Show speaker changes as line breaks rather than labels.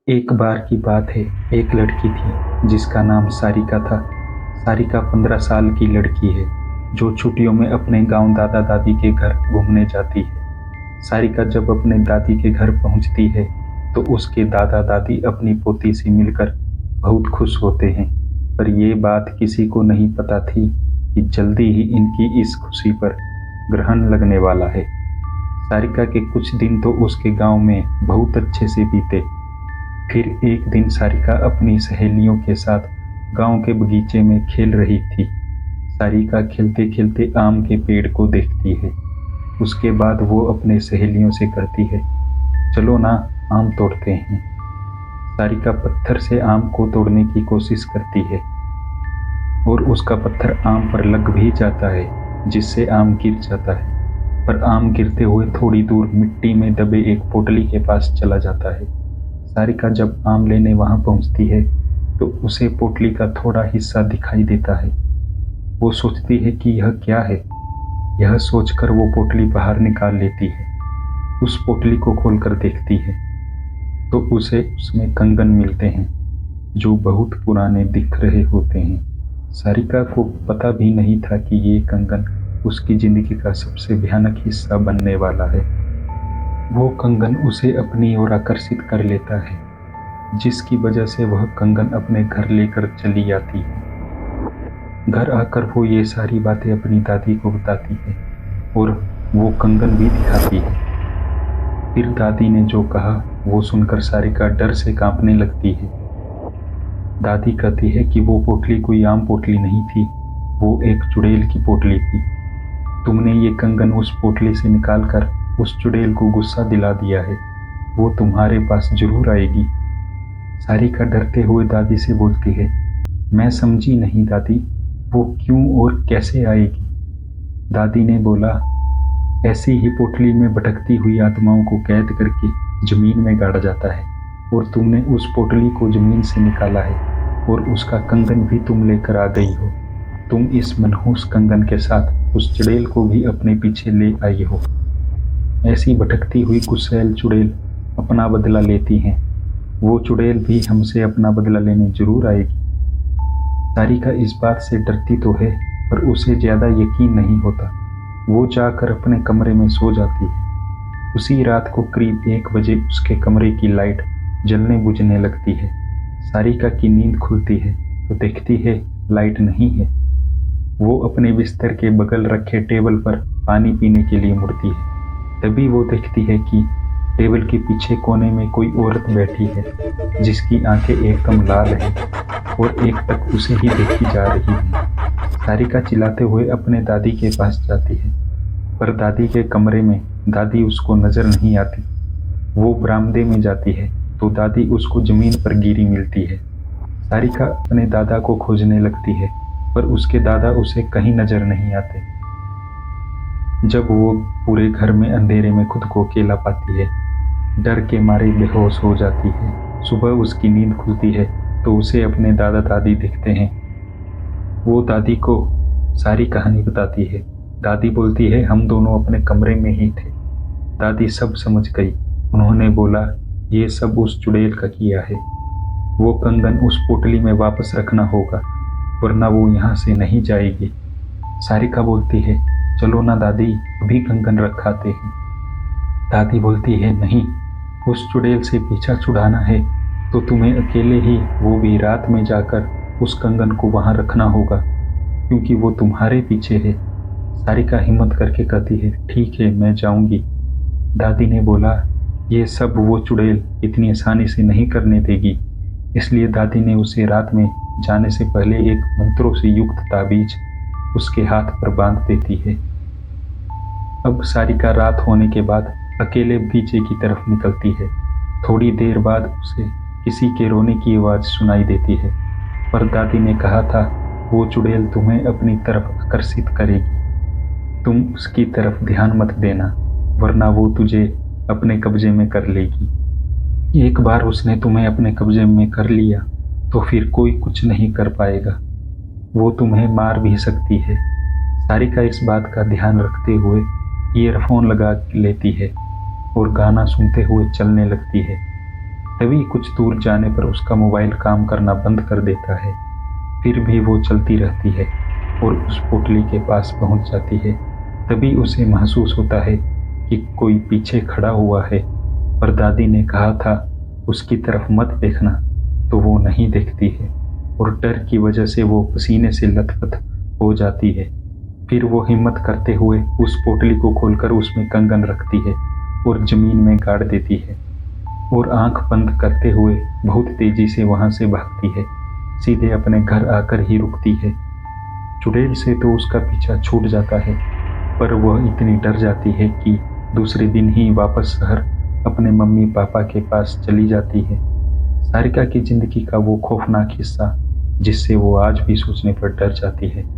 एक बार की बात है। एक लड़की थी जिसका नाम सारिका था। सारिका 15 साल की लड़की है जो छुट्टियों में अपने गांव दादा दादी के घर घूमने जाती है। सारिका जब अपने दादी के घर पहुंचती है तो उसके दादा दादी अपनी पोती से मिलकर बहुत खुश होते हैं। पर यह बात किसी को नहीं पता थी कि जल्दी ही इनकी इस खुशी पर ग्रहण लगने वाला है। सारिका के कुछ दिन तो उसके गांव में बहुत अच्छे से बीते। फिर एक दिन सारिका अपनी सहेलियों के साथ गांव के बगीचे में खेल रही थी। सारिका खेलते खेलते आम के पेड़ को देखती है। उसके बाद वो अपने सहेलियों से कहती है, चलो ना, आम तोड़ते हैं। सारिका पत्थर से आम को तोड़ने की कोशिश करती है और उसका पत्थर आम पर लग भी जाता है, जिससे आम गिर जाता है। पर आम गिरते हुए थोड़ी दूर मिट्टी में दबे एक पोटली के पास चला जाता है। सारिका जब आम लेने वहां पहुंचती है तो उसे पोटली का थोड़ा हिस्सा दिखाई देता है। वो सोचती है कि यह क्या है। यह सोचकर वो पोटली बाहर निकाल लेती है। उस पोटली को खोलकर देखती है तो उसे उसमें कंगन मिलते हैं जो बहुत पुराने दिख रहे होते हैं। सारिका को पता भी नहीं था कि ये कंगन उसकी जिंदगी का सबसे भयानक हिस्सा बनने वाला है। वो कंगन उसे अपनी ओर आकर्षित कर लेता है, जिसकी वजह से वह कंगन अपने घर लेकर चली आती है। घर आकर वो ये सारी बातें अपनी दादी को बताती है और वो कंगन भी दिखाती है। फिर दादी ने जो कहा वो सुनकर सारिका डर से कांपने लगती है। दादी कहती है कि वो पोटली कोई आम पोटली नहीं थी, वो एक चुड़ैल की पोटली थी। तुमने ये कंगन उस पोटली से निकालकर उस चुड़ैल को गुस्सा दिला दिया है, वो तुम्हारे पास जरूर आएगी। सारिका डरते हुए दादी से बोलती है, मैं समझी नहीं दादी, वो क्यों और कैसे आएगी। दादी ने बोला, ऐसी ही पोटली में भटकती हुई आत्माओं को कैद करके जमीन में गाड़ा जाता है और तुमने उस पोटली को जमीन से निकाला है और उसका कंगन भी तुम लेकर आ गई हो। तुम इस मनहूस कंगन के साथ उस चुड़ैल को भी अपने पीछे ले आई हो। ऐसी भटकती हुई गुस्सैल चुड़ैल अपना बदला लेती हैं, वो चुड़ैल भी हमसे अपना बदला लेने जरूर आएगी। सारिका इस बात से डरती तो है पर उसे ज्यादा यकीन नहीं होता। वो जाकर अपने कमरे में सो जाती है। उसी रात को करीब 1 बजे उसके कमरे की लाइट जलने बुझने लगती है। सारिका की नींद खुलती है तो देखती है लाइट नहीं है। वो अपने बिस्तर के बगल रखे टेबल पर पानी पीने के लिए मुड़ती है। तभी वो देखती है कि टेबल के पीछे कोने में कोई औरत बैठी है जिसकी आंखें एकदम लाल हैं और एकटक उसे ही देखी जा रही है। सारिका चिल्लाते हुए अपने दादी के पास जाती है पर दादी के कमरे में दादी उसको नजर नहीं आती। वो बरामदे में जाती है तो दादी उसको जमीन पर गिरी मिलती है। सारिका अपने दादा को खोजने लगती है पर उसके दादा उसे कहीं नजर नहीं आते। जब वो पूरे घर में अंधेरे में खुद को अकेला पाती है, डर के मारे बेहोश हो जाती है। सुबह उसकी नींद खुलती है तो उसे अपने दादा दादी दिखते हैं। वो दादी को सारी कहानी बताती है। दादी बोलती है, हम दोनों अपने कमरे में ही थे। दादी सब समझ गई। उन्होंने बोला, ये सब उस चुड़ैल का किया है। वो कंगन उस पोटली में वापस रखना होगा वरना वो यहाँ से नहीं जाएगी। सारिका बोलती है, चलो ना दादी, अभी कंगन रखाते हैं। दादी बोलती है, नहीं, उस चुड़ैल से पीछा छुड़ाना है तो तुम्हें अकेले ही, वो भी रात में जाकर उस कंगन को वहां रखना होगा क्योंकि वो तुम्हारे पीछे है। सारिका हिम्मत करके कहती है, ठीक है, मैं जाऊंगी। दादी ने बोला, ये सब वो चुड़ैल इतनी आसानी से नहीं करने देगी। इसलिए दादी ने उसे रात में जाने से पहले एक मंत्रों से युक्त ताबीज उसके हाथ पर बांध देती है। अब सारिका रात होने के बाद अकेले बगीचे की तरफ निकलती है। थोड़ी देर बाद उसे किसी के रोने की आवाज सुनाई देती है। पर दादी ने कहा था, वो चुड़ैल तुम्हें अपनी तरफ आकर्षित करेगी, तुम उसकी तरफ ध्यान मत देना वरना वो तुझे अपने कब्जे में कर लेगी। एक बार उसने तुम्हें अपने कब्जे में कर लिया तो फिर कोई कुछ नहीं कर पाएगा, वो तुम्हें मार भी सकती है। सारिका इस बात का ध्यान रखते हुए ईयरफोन लगा लेती है और गाना सुनते हुए चलने लगती है। तभी कुछ दूर जाने पर उसका मोबाइल काम करना बंद कर देता है। फिर भी वो चलती रहती है और उस पोटली के पास पहुंच जाती है। तभी उसे महसूस होता है कि कोई पीछे खड़ा हुआ है, पर दादी ने कहा था उसकी तरफ मत देखना, तो वो नहीं देखती है और डर की वजह से वो पसीने से लथपथ हो जाती है। फिर वो हिम्मत करते हुए उस पोटली को खोलकर उसमें कंगन रखती है और जमीन में गाड़ देती है और आंख बंद करते हुए बहुत तेजी से वहां से भागती है। सीधे अपने घर आकर ही रुकती है। चुड़ैल से तो उसका पीछा छूट जाता है, पर वह इतनी डर जाती है कि दूसरे दिन ही वापस शहर अपने मम्मी पापा के पास चली जाती है। सारिका की जिंदगी का वो खौफनाक हिस्सा जिससे वो आज भी सोचने पर डर जाती है।